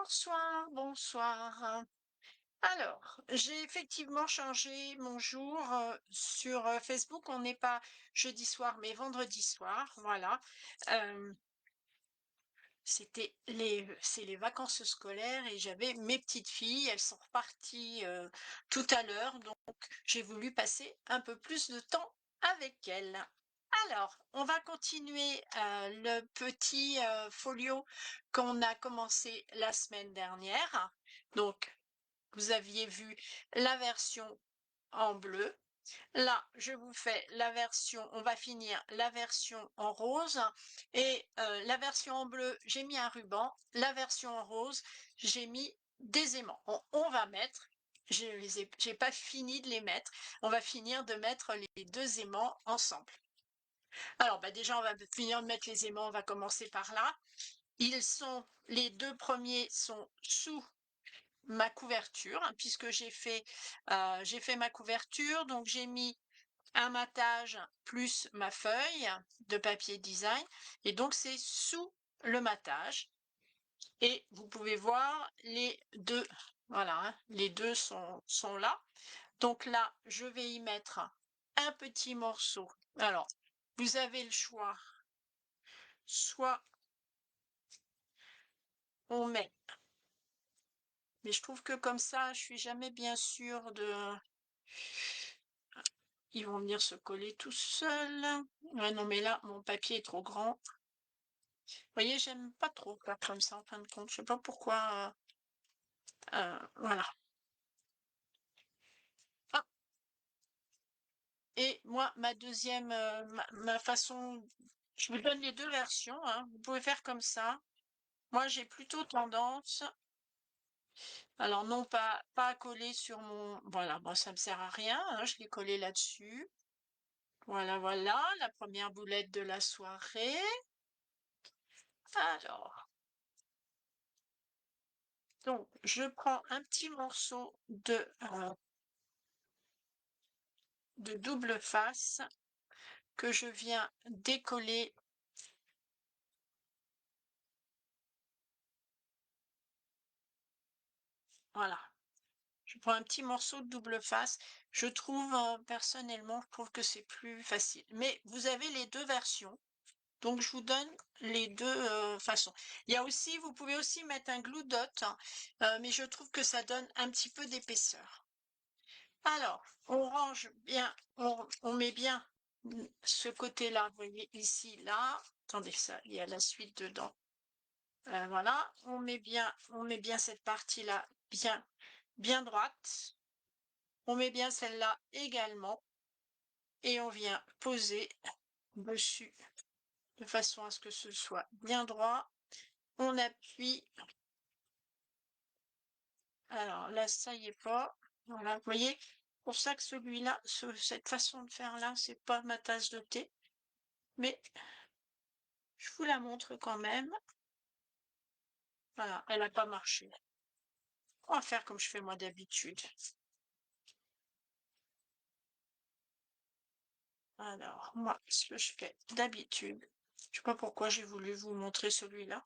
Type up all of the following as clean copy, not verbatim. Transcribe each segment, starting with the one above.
Bonsoir, bonsoir. Alors, j'ai effectivement changé mon jour sur Facebook. On n'est pas jeudi soir, mais vendredi soir. Voilà. Euh, c'est les vacances scolaires et j'avais mes petites filles. Elles sont reparties tout à l'heure, donc j'ai voulu passer un peu plus de temps avec elles. Alors, on va continuer le petit folio qu'on a commencé la semaine dernière. Donc, vous aviez vu la version en bleu. Là, je vous fais la version, on va finir la version en rose. Et la version en bleu, j'ai mis un ruban. La version en rose, j'ai mis des aimants. On va mettre, j'ai pas fini de les mettre. On va finir de mettre les deux aimants ensemble. Alors, bah déjà, on va finir de mettre les aimants. On va commencer par là. Les deux premiers sont sous ma couverture, hein, puisque j'ai fait ma couverture. Donc, j'ai mis un matage plus ma feuille de papier design. Et donc, c'est sous le matage. Et vous pouvez voir les deux. Voilà, hein, les deux sont là. Donc là, je vais y mettre un petit morceau. Alors, vous avez le choix. Soit on met, mais je trouve que comme ça, je suis jamais bien sûre de... Ils vont venir se coller tout seuls. Ouais, non, mais là, mon papier est trop grand. Vous voyez, j'aime pas trop faire comme ça, en fin de compte. Je sais pas pourquoi. Voilà. Ah, et moi, ma deuxième, ma façon... Je vous donne les deux versions, hein. Vous pouvez faire comme ça. Moi, j'ai plutôt tendance... Alors, non, pas à coller sur mon... Voilà, bon, ça me sert à rien, hein, je l'ai collé là-dessus. Voilà, voilà, la première boulette de la soirée. Alors, donc, je prends un petit morceau de double face que je viens décoller. Voilà, je prends un petit morceau de double face. Je trouve, personnellement, je trouve que c'est plus facile. Mais vous avez les deux versions. Donc, je vous donne les deux façons. Il y a aussi, vous pouvez aussi mettre un glue dot, hein, mais je trouve que ça donne un petit peu d'épaisseur. Alors, on range bien, on met bien ce côté-là, vous voyez ici, là. Attendez, ça, il y a la suite dedans. Voilà, on met bien cette partie-là bien droite. On met bien celle-là également. Et on vient poser dessus de façon à ce que ce soit bien droit. On appuie. Alors là, ça y est pas. Voilà, vous voyez, pour ça que celui-là, cette façon de faire là, c'est pas ma tasse de thé. Mais je vous la montre quand même. Voilà, elle n'a pas marché. On va faire comme je fais moi d'habitude. Alors, moi, ce que je fais d'habitude, je sais pas pourquoi j'ai voulu vous montrer celui-là.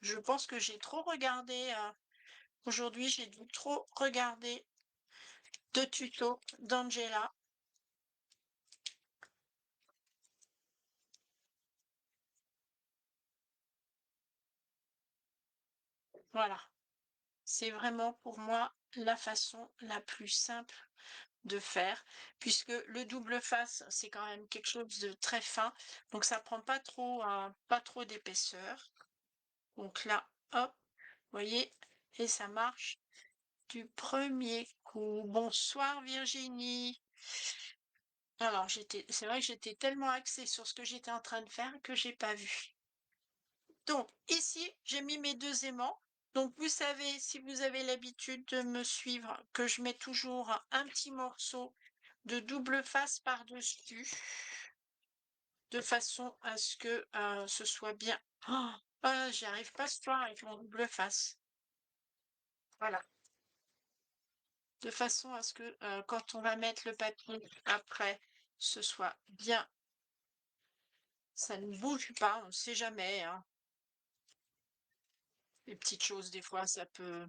Je pense que j'ai trop regardé, aujourd'hui, j'ai dû trop regarder de tutos d'Angela. Voilà. C'est vraiment pour moi la façon la plus simple de faire, puisque le double face, c'est quand même quelque chose de très fin, donc ça prend pas trop d'épaisseur. Donc là, hop, vous voyez, et ça marche du premier coup. Bonsoir Virginie. Alors c'est vrai que j'étais tellement axée sur ce que j'étais en train de faire que j'ai pas vu. Donc ici, j'ai mis mes deux aimants. Donc vous savez, si vous avez l'habitude de me suivre, que je mets toujours un petit morceau de double face par-dessus, de façon à ce que ce soit bien. Oh, ah, j'y arrive pas ce soir avec mon double face. Voilà. De façon à ce que quand on va mettre le papier après, ce soit bien. Ça ne bouge pas, on ne sait jamais, hein. les petites choses, des fois, ça peut,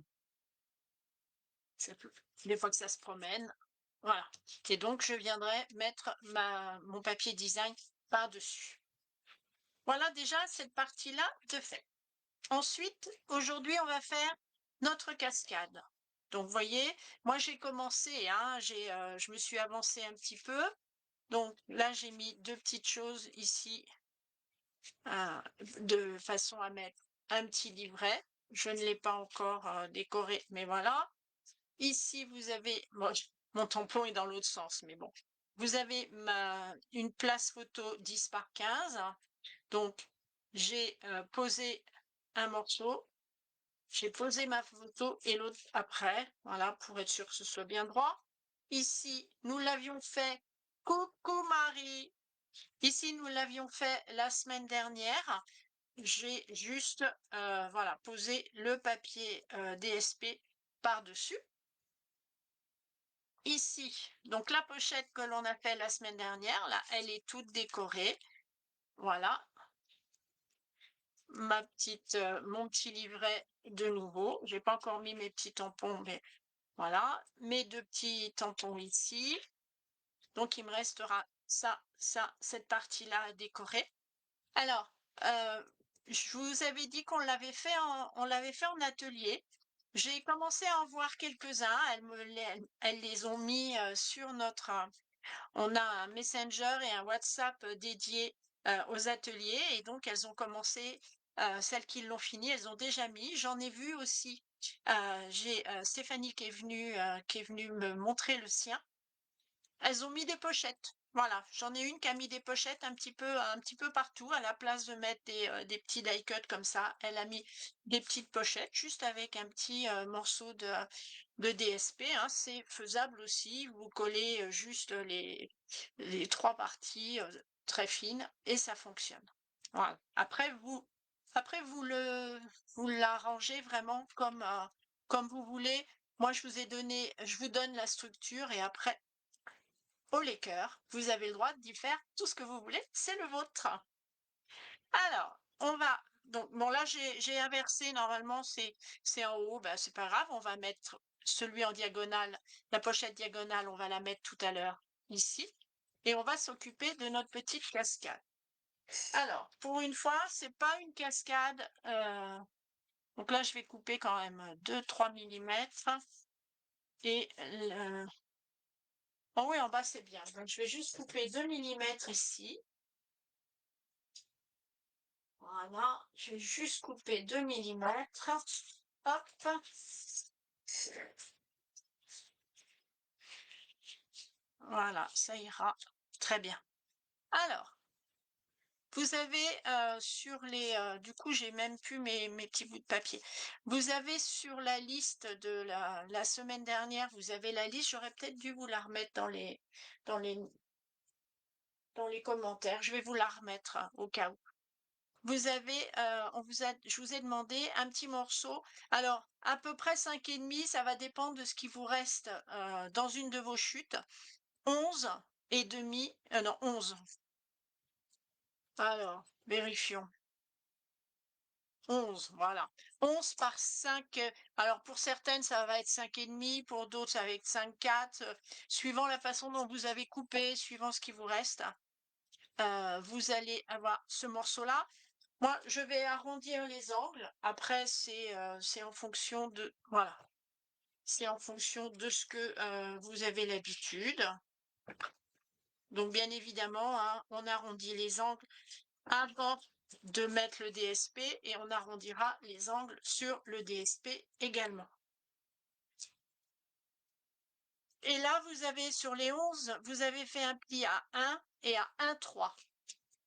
des fois que ça se promène. Voilà. Et donc, je viendrai mettre mon papier design par-dessus. Voilà déjà cette partie-là de fait. Ensuite, aujourd'hui, on va faire notre cascade. Donc, vous voyez, moi, j'ai commencé, hein, je me suis avancée un petit peu. Donc, là, j'ai mis deux petites choses ici, euh, de façon à mettre un petit livret. Je ne l'ai pas encore décoré, mais voilà. Ici, vous avez, bon, mon tampon est dans l'autre sens, mais bon. Vous avez une place photo 10 par 15. Donc, j'ai posé un morceau, j'ai posé ma photo et l'autre après, voilà, pour être sûr que ce soit bien droit. Ici, nous l'avions fait, coucou Marie, ici, nous l'avions fait la semaine dernière. J'ai juste, voilà, posé le papier DSP par-dessus. Ici, donc la pochette que l'on a fait la semaine dernière, là, elle est toute décorée. Voilà, mon petit livret de nouveau. J'ai pas encore mis mes petits tampons, mais voilà, mes deux petits tampons ici. Donc il me restera cette partie-là à décorer. Alors, je vous avais dit qu'on l'avait fait on l'avait fait en atelier. J'ai commencé à en voir quelques-uns. Elles les ont mis sur on a un Messenger et un WhatsApp dédié aux ateliers et donc elles ont commencé, celles qui l'ont fini, elles ont déjà mis. J'en ai vu aussi. J'ai Stéphanie qui est venue me montrer le sien. Elles ont mis des pochettes. Voilà, j'en ai une qui a mis des pochettes un petit peu partout, à la place de mettre des petits die cuts comme ça. Elle a mis des petites pochettes, juste avec un petit morceau de DSP. Hein. C'est faisable aussi. Vous collez juste les trois parties très fines et ça fonctionne. Voilà. Après vous l'arrangez vraiment comme vous voulez. Moi, je vous donne la structure et après au Laker, vous avez le droit d'y faire tout ce que vous voulez, c'est le vôtre. Alors, on va. Donc, bon, là, j'ai inversé. Normalement, c'est en haut. Ben, c'est pas grave. On va mettre celui en diagonale. La pochette diagonale, on va la mettre tout à l'heure ici. Et on va s'occuper de notre petite cascade. Alors, pour une fois, c'est pas une cascade. Donc là, je vais couper quand même 2-3 mm. Et en haut et en bas, c'est bien. Donc, je vais juste couper 2 mm ici. Voilà, je vais juste couper 2 mm. Hop. Voilà, ça ira très bien. Alors, vous avez sur du coup, j'ai même plus mes petits bouts de papier. Vous avez sur la liste de la semaine dernière, vous avez la liste. J'aurais peut-être dû vous la remettre dans les, dans les commentaires. Je vais vous la remettre au cas où. Vous avez, je vous ai demandé un petit morceau. Alors, à peu près 5,5, ça va dépendre de ce qui vous reste dans une de vos chutes. 11,5, non, 11. Alors, vérifions. 11, voilà. 11 par 5. Alors, pour certaines, ça va être 5,5. Pour d'autres, ça va être 5,4. Suivant la façon dont vous avez coupé, suivant ce qui vous reste, vous allez avoir ce morceau-là. Moi, je vais arrondir les angles. Après, c'est en fonction de, voilà, c'est en fonction de ce que vous avez l'habitude. Donc, bien évidemment, hein, on arrondit les angles avant de mettre le DSP et on arrondira les angles sur le DSP également. Et là, vous avez sur les 11, vous avez fait un pli à 1 et à 1,3.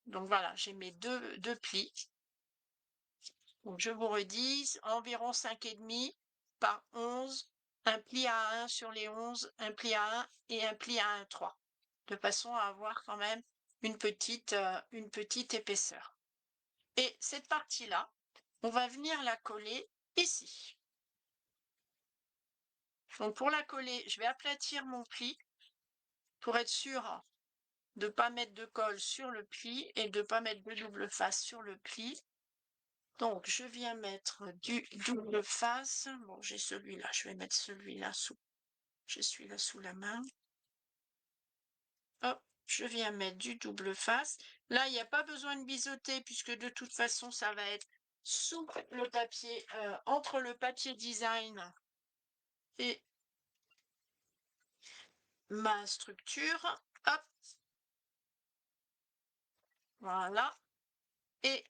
Donc voilà, j'ai mes deux plis. Donc, je vous redis, environ 5,5 par 11, un pli à 1 sur les 11, un pli à 1 et un pli à 1,3, de façon à avoir quand même une petite épaisseur. Et cette partie-là, on va venir la coller ici. Donc pour la coller, je vais aplatir mon pli pour être sûr de ne pas mettre de colle sur le pli et de ne pas mettre de double face sur le pli. Donc, je viens mettre du double face. Bon, j'ai celui-là, je vais mettre celui-là sous. J'ai celui-là sous la main. Hop, je viens mettre du double face. Là, il n'y a pas besoin de biseauter puisque de toute façon, ça va être sous le papier, entre le papier design et ma structure. Hop, voilà. Et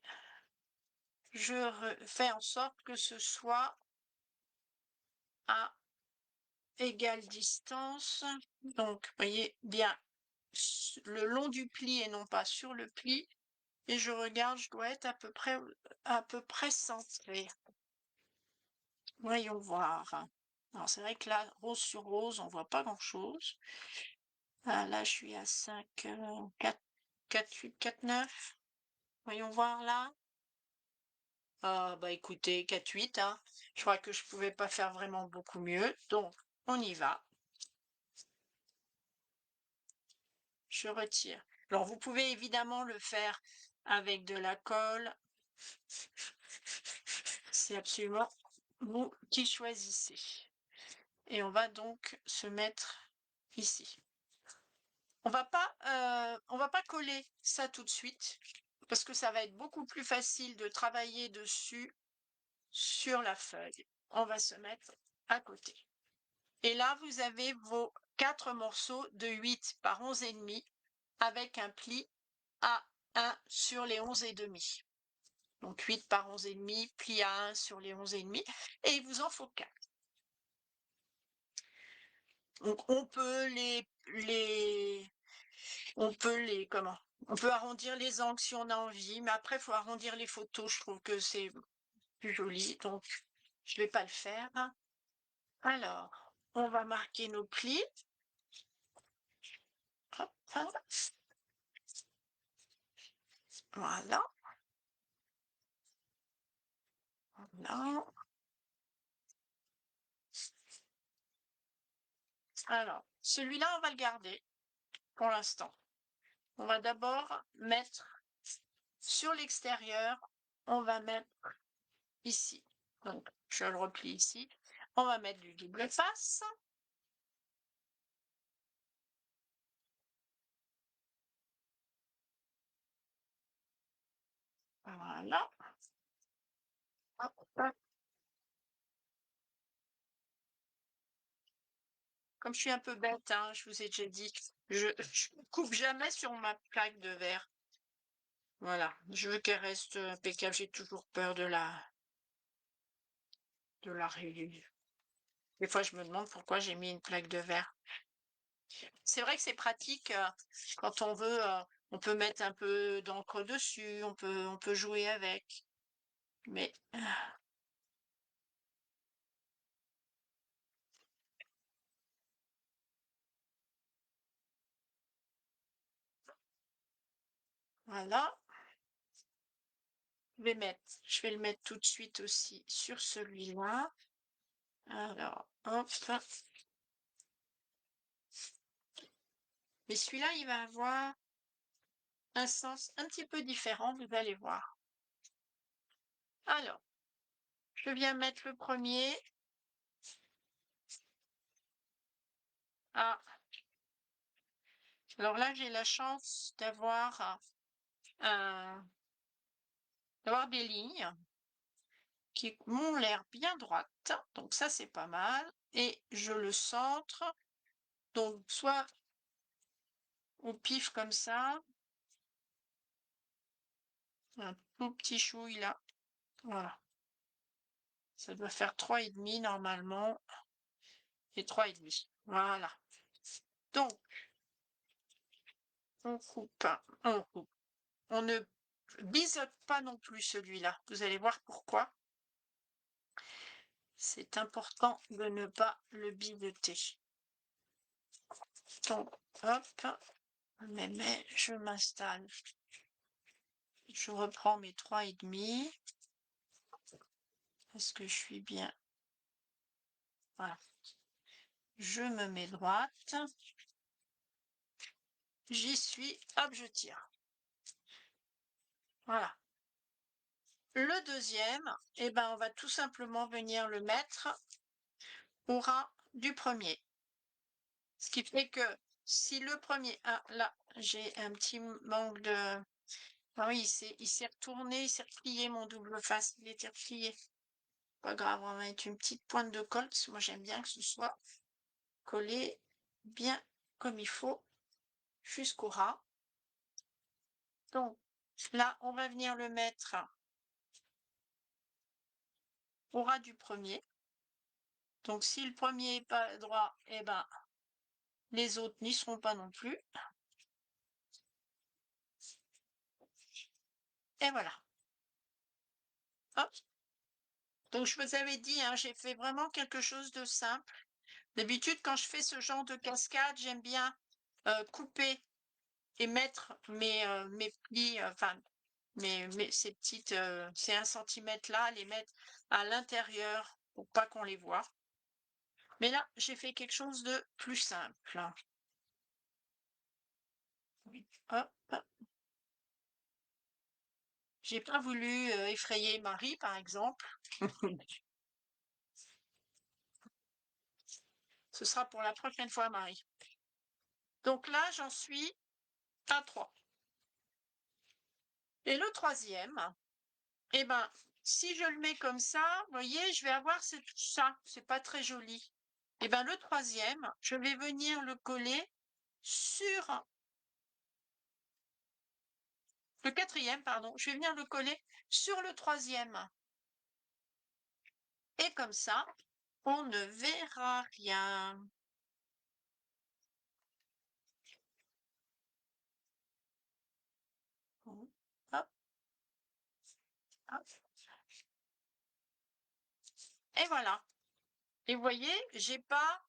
je fais en sorte que ce soit à égale distance. Donc, vous voyez bien le long du pli et non pas sur le pli. Et je regarde, je dois être à peu près centré. Voyons voir. Alors, c'est vrai que là, rose sur rose, on voit pas grand-chose. Ah, là, je suis à 5, 4, 4, 8, 4, 9. Voyons voir là. Ah, bah écoutez, 4, 8, hein. Je crois que je pouvais pas faire vraiment beaucoup mieux. Donc, on y va. Je retire. Alors, vous pouvez évidemment le faire avec de la colle. C'est absolument vous qui choisissez. Et on va donc se mettre ici. On va pas coller ça tout de suite parce que ça va être beaucoup plus facile de travailler dessus sur la feuille. On va se mettre à côté. Et là, vous avez vos 4 morceaux de 8 par 11 et demi avec un pli à 1 sur les 11 et demi. Donc 8 par 11 et demi, pli à 1 sur les 11 et demi. Et il vous en faut 4. Donc on peut comment? On peut arrondir les angles si on a envie, mais après, il faut arrondir les photos. Je trouve que c'est plus joli, donc je vais pas le faire. Alors, on va marquer nos plis. Hop, hop. Voilà. Voilà. Alors, celui-là, on va le garder pour l'instant. On va d'abord mettre sur l'extérieur, on va mettre ici. Donc, je le replie ici. On va mettre du double face. Voilà. Hop, hop. Comme je suis un peu bête, hein, je vous ai déjà dit, je coupe jamais sur ma plaque de verre. Voilà, je veux qu'elle reste impeccable. J'ai toujours peur de la rayure. Des fois, je me demande pourquoi j'ai mis une plaque de verre. C'est vrai que c'est pratique quand on veut. On peut mettre un peu d'encre dessus, on peut jouer avec. Mais voilà, je vais le mettre tout de suite aussi sur celui-là. Alors, hop. Mais celui-là, il va avoir un sens un petit peu différent, vous allez voir. Alors, je viens mettre le premier. Ah, alors là, j'ai la chance euh, d'avoir des lignes qui m'ont l'air bien droites. Donc ça, c'est pas mal. Et je le centre. Donc, soit au pif comme ça, un tout petit chouille là. Voilà. Ça doit faire 3,5 normalement. Et 3,5. Voilà. Donc, on coupe, on coupe. On ne biseaute pas non plus celui-là. Vous allez voir pourquoi. C'est important de ne pas le biseauter. Donc, hop, je m'installe. Je reprends mes 3,5. Est-ce que je suis bien? Voilà. Je me mets droite. J'y suis. Hop, je tire. Voilà. Le deuxième, eh ben, on va tout simplement venir le mettre au ras du premier. Ce qui fait que si le premier, ah là, j'ai un petit manque de, ah oui, il s'est retourné, il s'est replié mon double face, il était replié. Pas grave, on va mettre une petite pointe de colle, parce que moi j'aime bien que ce soit collé bien comme il faut jusqu'au ras. Donc là, on va venir le mettre au ras du premier. Donc si le premier n'est pas droit, eh ben les autres n'y seront pas non plus. Et voilà. Hop. Donc je vous avais dit, hein, j'ai fait vraiment quelque chose de simple. D'habitude, quand je fais ce genre de cascade, j'aime bien couper et mettre mes plis, enfin ces petites, ces 1 cm là, les mettre à l'intérieur pour pas qu'on les voit. Mais là, j'ai fait quelque chose de plus simple. Hop. J'ai pas voulu effrayer Marie, par exemple. Ce sera pour la prochaine fois, Marie. Donc là, j'en suis à 3. Et le troisième, eh ben, si je le mets comme ça, vous voyez, je vais avoir ça. C'est pas très joli. Eh ben, le troisième, je vais venir le coller sur le quatrième, pardon. Je vais venir le coller sur le troisième. Et comme ça, on ne verra rien. Hop, hop. Et voilà. Et vous voyez, j'ai pas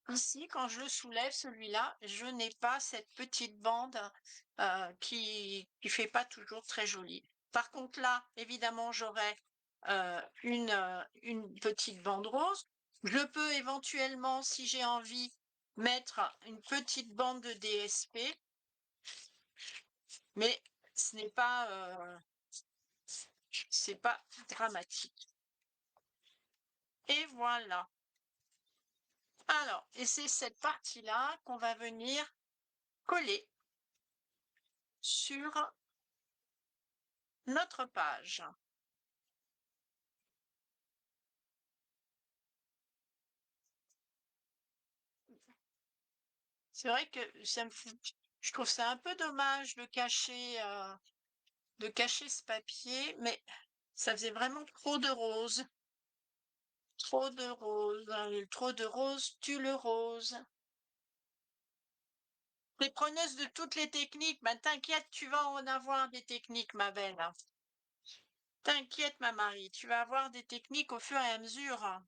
ici, quand je le soulève, celui-là, je n'ai pas cette petite bande qui fait pas toujours très jolie. Par contre, là, évidemment, j'aurai une petite bande rose. Je peux éventuellement, si j'ai envie, mettre une petite bande de DSP, mais ce n'est pas, c'est pas dramatique. Et voilà. Alors, et c'est cette partie-là qu'on va venir coller sur notre page. C'est vrai que je trouve ça un peu dommage de cacher ce papier, mais ça faisait vraiment trop de rose. Trop de rose. Trop de rose tue le rose. T'es preneuse de toutes les techniques, ben t'inquiète, tu vas en avoir des techniques, ma belle. T'inquiète, ma Marie, tu vas avoir des techniques au fur et à mesure.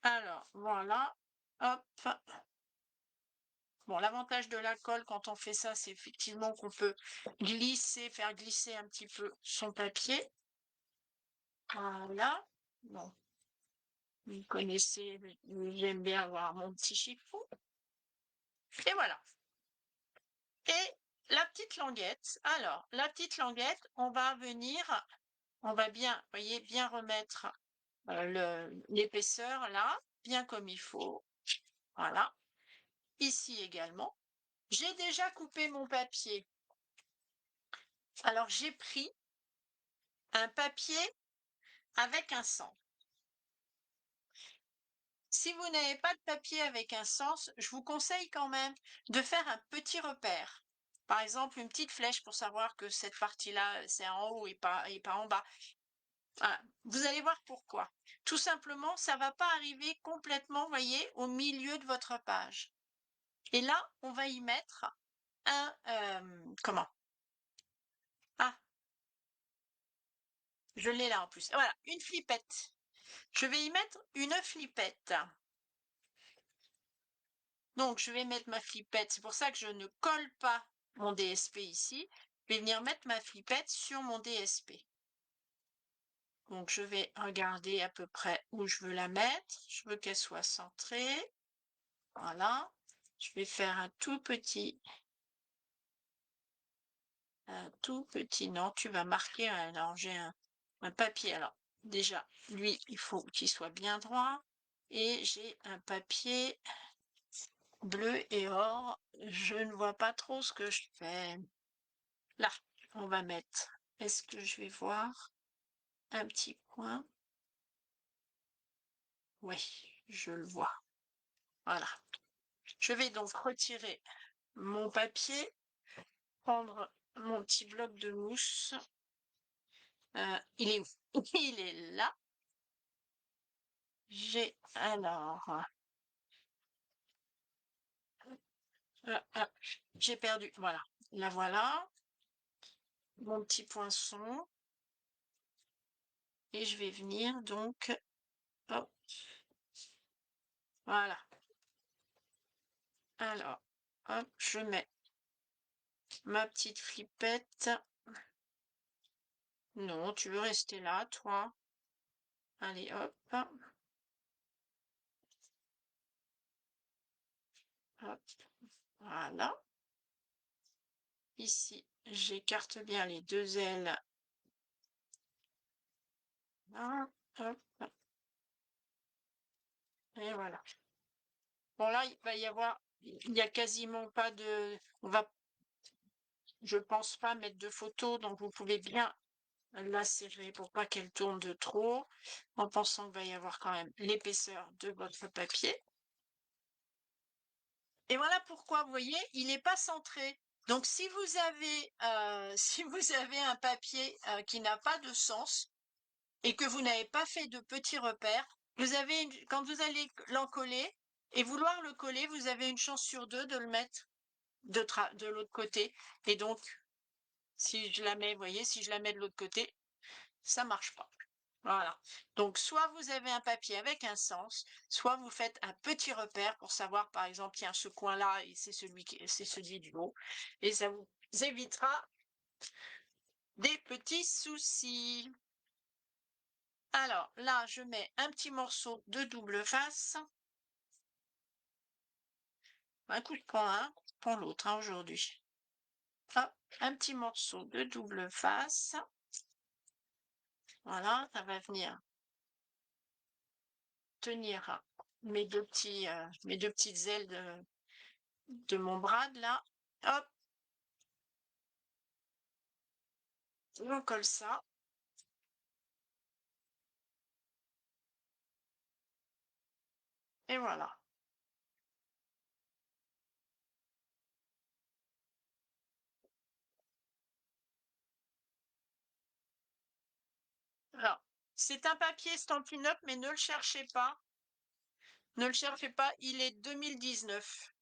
Alors, voilà. Hop. Bon, l'avantage de la colle quand on fait ça, c'est effectivement qu'on peut faire glisser un petit peu son papier. Voilà. Bon, vous connaissez, j'aime bien avoir mon petit chiffon. Et voilà. Et la petite languette. Alors, la petite languette, on va bien, voyez, bien remettre l'épaisseur là, bien comme il faut. Voilà. Ici également. J'ai déjà coupé mon papier. Alors, j'ai pris un papier avec un centre. Si vous n'avez pas de papier avec un sens, je vous conseille quand même de faire un petit repère. Par exemple, une petite flèche pour savoir que cette partie-là, c'est en haut et pas en bas. Voilà. Vous allez voir pourquoi. Tout simplement, ça ne va pas arriver complètement, voyez, au milieu de votre page. Et là, on va y mettre comment? Ah, je l'ai là en plus. Voilà, une flippette. Je vais y mettre une flippette. Donc, je vais mettre ma flippette. C'est pour ça que je ne colle pas mon DSP ici. Je vais venir mettre ma flippette sur mon DSP. Donc, je vais regarder à peu près où je veux la mettre. Je veux qu'elle soit centrée. Voilà. Je vais faire un tout petit un tout petit, non, tu vas marquer, alors j'ai un papier, alors déjà, lui, il faut qu'il soit bien droit, et j'ai un papier bleu et or, je ne vois pas trop ce que je fais. Là, on va mettre, est-ce que je vais voir un petit point? Oui, je le vois. Voilà. Je vais donc retirer mon papier, prendre mon petit bloc de mousse. Il est où? Il est là. J'ai alors, j'ai perdu. Voilà. La voilà. Mon petit poinçon. Et je vais venir donc. Hop, voilà. Alors, hop, je mets ma petite flippette. Non, tu veux rester là, toi. Allez, hop, hop, voilà. Ici, j'écarte bien les deux ailes. Là, hop, et voilà. Bon, là, il va y avoir, il n'y a quasiment pas de, on va, je pense pas mettre de photos, donc vous pouvez bien la serrer pour pas qu'elle tourne de trop, en pensant qu'il va y avoir quand même l'épaisseur de votre papier. Et voilà pourquoi, vous voyez, il n'est pas centré. Donc, si vous avez, si vous avez un papier qui n'a pas de sens et que vous n'avez pas fait de petits repères, vous avez quand vous allez l'encoller et vouloir le coller, vous avez une chance sur deux de le mettre de l'autre côté. Et donc, si je la mets, vous voyez, si je la mets de l'autre côté, ça marche pas. Voilà. Donc, soit vous avez un papier avec un sens, soit vous faites un petit repère pour savoir, par exemple, tiens, ce coin-là, et c'est celui du haut. Et ça vous évitera des petits soucis. Alors, là, je mets un petit morceau de double face. Un coup de poing, hein, pour l'autre, hein, aujourd'hui. Hop, un petit morceau de double face. Voilà, ça va venir tenir mes deux petites ailes de mon brad, là. Hop, on colle ça. Et voilà. Alors, c'est un papier Stampin' Up, mais ne le cherchez pas. Ne le cherchez pas, il est 2019.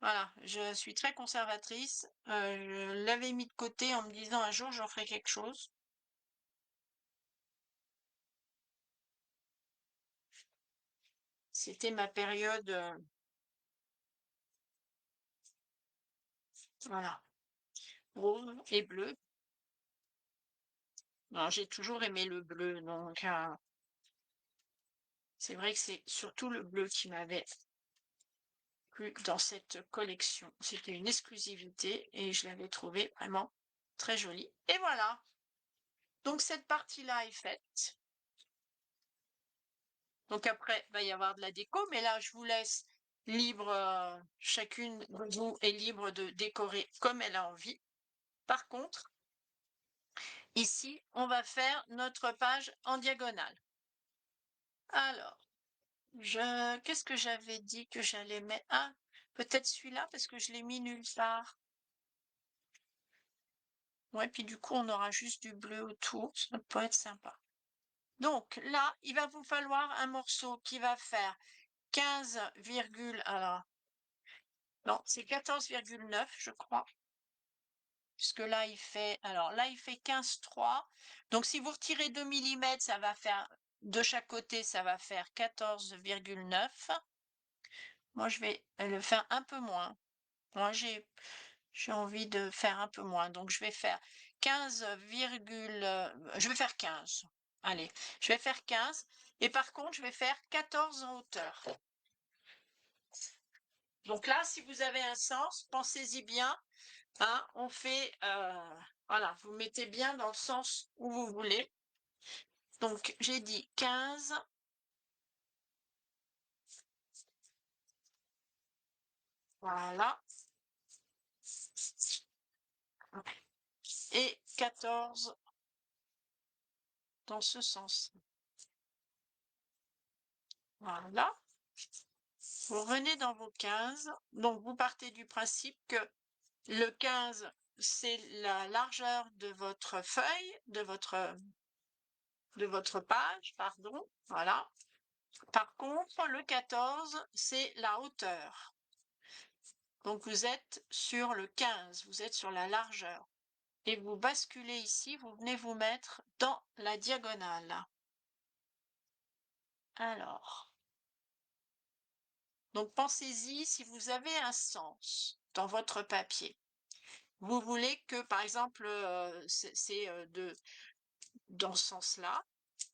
Voilà, je suis très conservatrice. Je l'avais mis de côté en me disant un jour j'en ferai quelque chose. C'était ma période, voilà, rose et bleu. Non, j'ai toujours aimé le bleu, donc c'est vrai que c'est surtout le bleu qui m'avait plu dans cette collection. C'était une exclusivité et je l'avais trouvé vraiment très jolie. Et voilà, donc cette partie-là est faite. Donc après, il va y avoir de la déco, mais là, je vous laisse libre, chacune de vous est libre de décorer comme elle a envie. Par contre, ici, on va faire notre page en diagonale. Alors, qu'est-ce que j'avais dit que j'allais mettre? Ah, peut-être celui-là parce que je l'ai mis nulle part. Ouais, puis du coup, on aura juste du bleu autour. Ça peut être sympa. Donc là, il va vous falloir un morceau qui va faire 15, alors, non, c'est 14,9, je crois. Puisque là, alors là, il fait 15,3. Donc, si vous retirez 2 mm, ça va faire, de chaque côté, ça va faire 14,9. Moi, je vais le faire un peu moins. Moi, j'ai envie de faire un peu moins. Donc, je vais faire 15, je vais faire 15. Allez, je vais faire 15. Et par contre, je vais faire 14 en hauteur. Donc là, si vous avez un sens, pensez-y bien. Hein, on fait, voilà, vous mettez bien dans le sens où vous voulez. Donc, j'ai dit 15, voilà, et 14 dans ce sens. Voilà. Vous revenez dans vos 15. Donc, vous partez du principe que le 15, c'est la largeur de votre feuille, de votre page, pardon. Voilà. Par contre, le 14, c'est la hauteur. Donc, vous êtes sur le 15, vous êtes sur la largeur. Et vous basculez ici, vous venez vous mettre dans la diagonale. Alors, donc pensez-y si vous avez un sens dans votre papier. Vous voulez que, par exemple, c'est dans ce sens-là.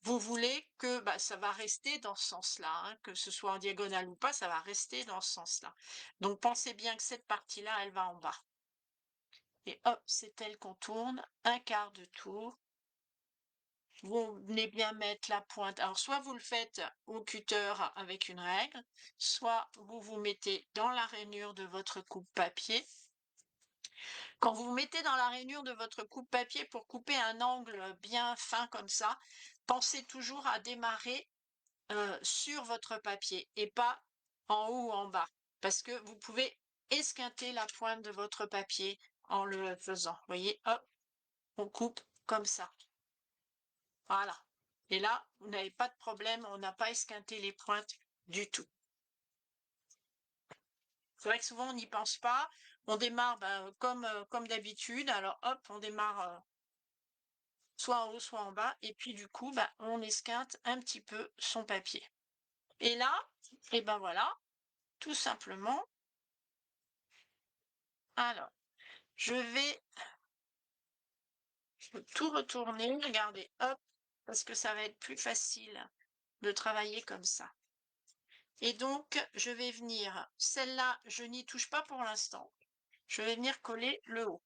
Vous voulez que bah, ça va rester dans ce sens-là, hein, que ce soit en diagonale ou pas, ça va rester dans ce sens-là. Donc pensez bien que cette partie-là, elle va en bas. Et hop, c'est elle qu'on tourne un quart de tour. Vous venez bien mettre la pointe. Alors, soit vous le faites au cutter avec une règle, soit vous vous mettez dans la rainure de votre coupe-papier. Quand vous vous mettez dans la rainure de votre coupe-papier pour couper un angle bien fin comme ça, pensez toujours à démarrer sur votre papier et pas en haut ou en bas. Parce que vous pouvez esquinter la pointe de votre papier en le faisant. Vous voyez, hop, on coupe comme ça. Voilà. Et là, vous n'avez pas de problème, on n'a pas esquinté les pointes du tout. C'est vrai que souvent on n'y pense pas. On démarre comme d'habitude. Alors hop, on démarre soit en haut, soit en bas. Et puis du coup, on esquinte un petit peu son papier. Et là, et ben voilà, tout simplement. Alors, je vais tout retourner. Regardez, hop, parce que ça va être plus facile de travailler comme ça. Et donc, je vais venir, celle-là, je n'y touche pas pour l'instant. Je vais venir coller le haut.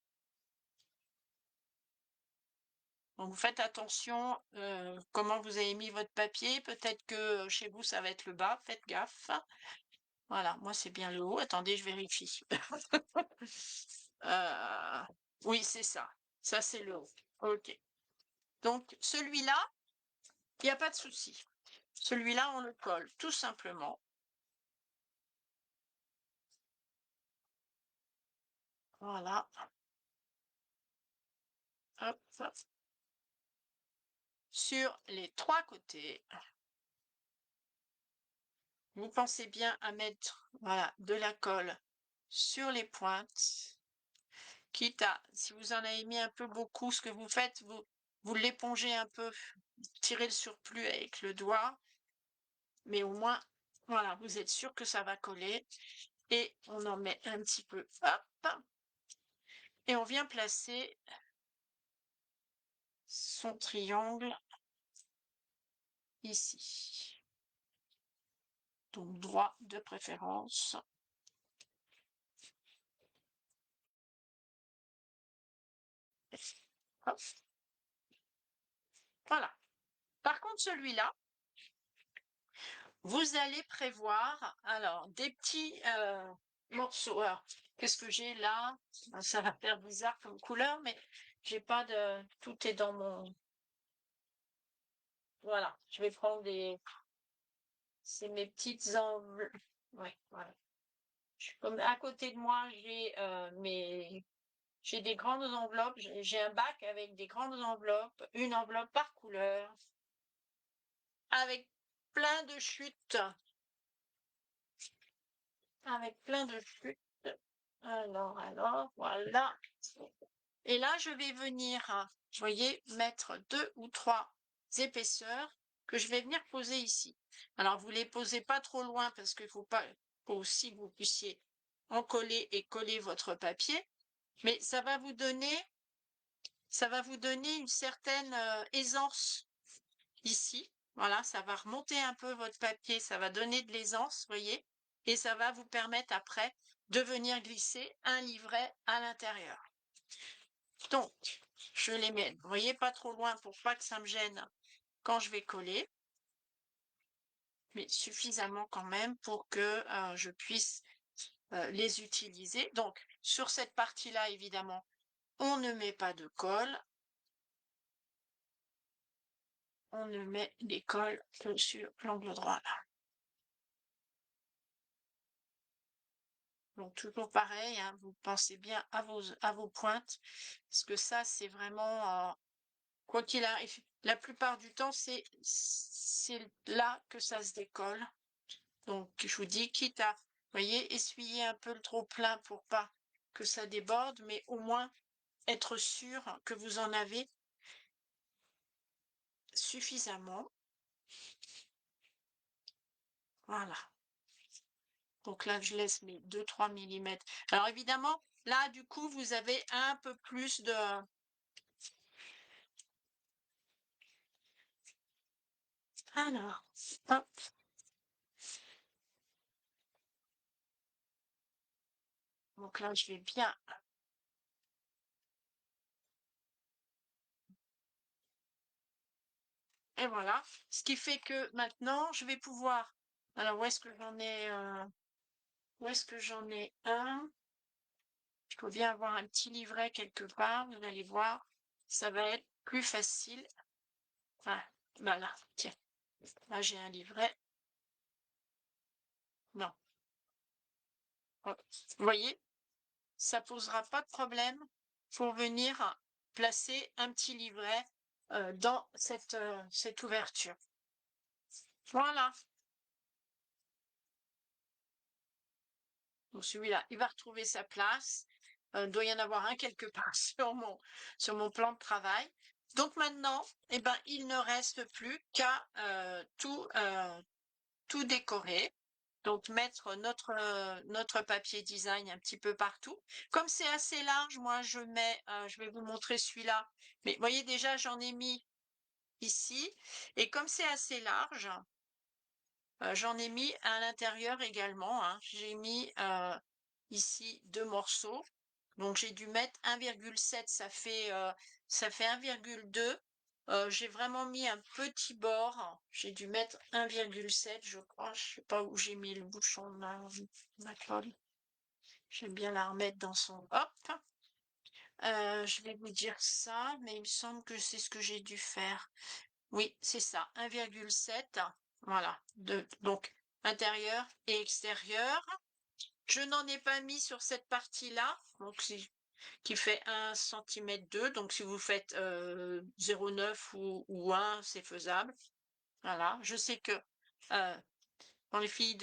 Donc, vous faites attention comment vous avez mis votre papier. Peut-être que chez vous, ça va être le bas. Faites gaffe. Voilà, moi, c'est bien le haut. Attendez, je vérifie. Euh, oui, c'est ça. Ça, c'est le haut. OK. Donc, celui-là, il n'y a pas de souci. Celui-là, on le colle tout simplement. Voilà. Hop, hop. Sur les trois côtés. Vous pensez bien à mettre voilà, de la colle sur les pointes. Quitte à, si vous en avez mis un peu beaucoup, ce que vous faites, vous l'épongez un peu, tirez le surplus avec le doigt. Mais au moins, voilà, vous êtes sûr que ça va coller. Et on en met un petit peu. Hop. Et on vient placer son triangle ici. Donc droit de préférence. Hop. Voilà. Par contre, celui-là, vous allez prévoir alors des petits morceaux. Alors, qu'est-ce que j'ai là? Ça va faire bizarre comme couleur, mais j'ai pas de. Tout est dans mon. Voilà, je vais prendre des. C'est mes petites enveloppes. Ouais, voilà. Comme à côté de moi, j'ai des grandes enveloppes. J'ai un bac avec des grandes enveloppes, une enveloppe par couleur, avec plein de chutes. Avec plein de chutes. Alors, voilà. Et là, je vais venir, vous voyez, mettre 2 ou 3 épaisseurs que je vais venir poser ici. Alors, vous les posez pas trop loin parce qu'il faut aussi que vous puissiez en coller et coller votre papier. Mais ça va vous donner une certaine aisance ici. Voilà, ça va remonter un peu votre papier, ça va donner de l'aisance, vous voyez, et ça va vous permettre après de venir glisser un livret à l'intérieur. Donc, je les mets, vous voyez, pas trop loin pour pas que ça me gêne quand je vais coller, mais suffisamment quand même pour que je puisse les utiliser. Donc, sur cette partie-là, évidemment, on ne met pas de colle. On ne met des colles que sur l'angle droit, là. Donc, toujours pareil, hein, vous pensez bien à vos pointes, parce que ça, c'est vraiment, quoi qu'il arrive, la plupart du temps, c'est là que ça se décolle. Donc, je vous dis, quitte à, vous voyez, essuyer un peu le trop-plein pour pas que ça déborde, mais au moins être sûr que vous en avez suffisamment. Voilà. Donc là, je laisse mes 2-3 millimètres. Alors évidemment, là, du coup, vous avez un peu plus de... Alors, hop. Donc là, je vais bien... Et voilà. Ce qui fait que maintenant, je vais pouvoir... Alors, où est-ce que j'en ai... Où est-ce que j'en ai un? Il faut bien avoir un petit livret quelque part. Vous allez voir. Ça va être plus facile. Ah, voilà. Tiens. Là, j'ai un livret. Non. Hop. Vous voyez? Ça posera pas de problème pour venir placer un petit livret dans cette ouverture. Voilà. Donc celui-là, il va retrouver sa place. Il doit y en avoir un quelque part sur mon plan de travail. Donc maintenant, eh ben, il ne reste plus qu'à tout décorer. Donc mettre notre papier design un petit peu partout. Comme c'est assez large, moi je mets, je vais vous montrer celui-là. Mais vous voyez déjà, j'en ai mis ici. Et comme c'est assez large, j'en ai mis à l'intérieur également, hein. J'ai mis ici 2 morceaux. Donc j'ai dû mettre 1,7, ça fait 1,2. J'ai vraiment mis un petit bord. J'ai dû mettre 1,7, je crois. Je sais pas où j'ai mis le bouchon de la colle. J'aime bien la remettre dans son... Hop! Je vais vous dire ça, mais il me semble que c'est ce que j'ai dû faire. Oui, c'est ça, 1,7. Voilà. Donc, intérieur et extérieur. Je n'en ai pas mis sur cette partie-là, donc qui fait 1,2 cm. Donc, si vous faites 0,9 ou 1, c'est faisable. Voilà. Je sais que dans les filles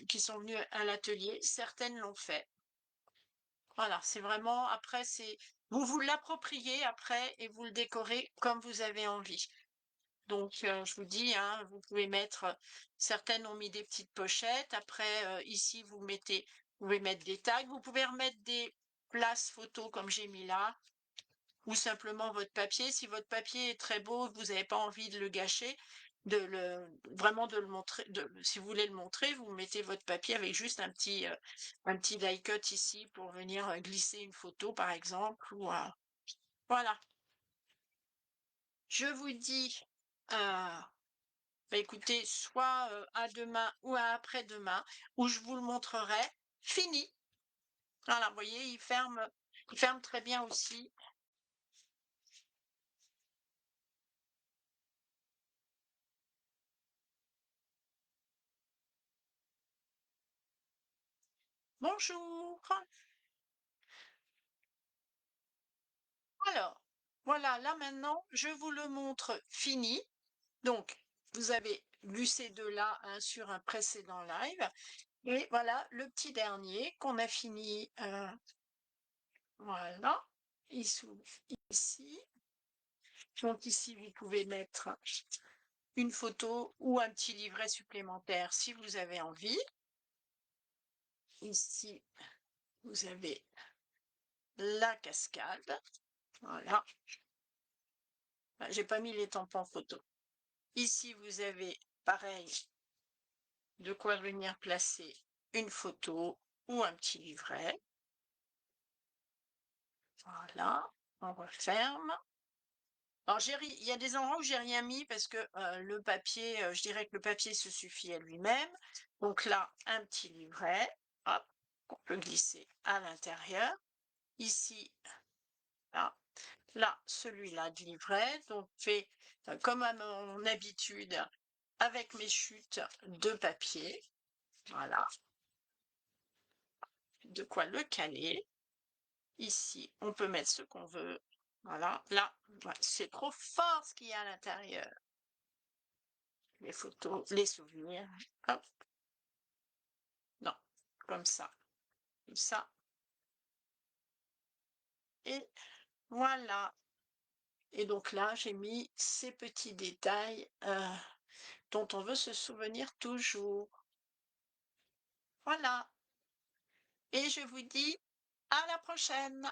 qui sont venues à l'atelier, certaines l'ont fait. Voilà, c'est vraiment, après, vous vous l'appropriez après et vous le décorez comme vous avez envie. Donc, je vous dis, hein, vous pouvez mettre, certaines ont mis des petites pochettes. Après, ici, vous pouvez mettre des tags. Vous pouvez remettre des places photos comme j'ai mis là, ou simplement votre papier. Si votre papier est très beau, que vous n'avez pas envie de le gâcher, vraiment de le montrer, si vous voulez le montrer, vous mettez votre papier avec juste un petit die cut ici pour venir glisser une photo, par exemple, ou voilà. Je vous dis, bah, écoutez, soit à demain ou à après-demain, où je vous le montrerai fini. Voilà, vous voyez, il ferme très bien aussi. Bonjour. Alors, voilà, là maintenant, je vous le montre fini. Donc, vous avez vu ces deux-là hein, sur un précédent live. Et voilà le petit dernier qu'on a fini. Voilà, il s'ouvre ici. Donc ici, vous pouvez mettre une photo ou un petit livret supplémentaire si vous avez envie. Ici, vous avez la cascade. Voilà. J'ai pas mis les tampons photo. Ici, vous avez, pareil, de quoi venir placer une photo ou un petit livret. Voilà. on referme. Alors il y a des endroits où j'ai rien mis parce que, le papier, je dirais que le papier se suffit à lui-même. Donc là, un petit livret, hop, qu'on peut glisser à l'intérieur. Ici, là, là, celui-là du livret, donc fait, comme à mon habitude, avec mes chutes de papier. Voilà, de quoi le caler. Ici, on peut mettre ce qu'on veut. Voilà, là, ouais, c'est trop fort ce qu'il y a à l'intérieur. Les photos, les souvenirs. Hop, non, comme ça, et voilà. Et donc là, j'ai mis ces petits détails dont on veut se souvenir toujours. Voilà. Et je vous dis à la prochaine.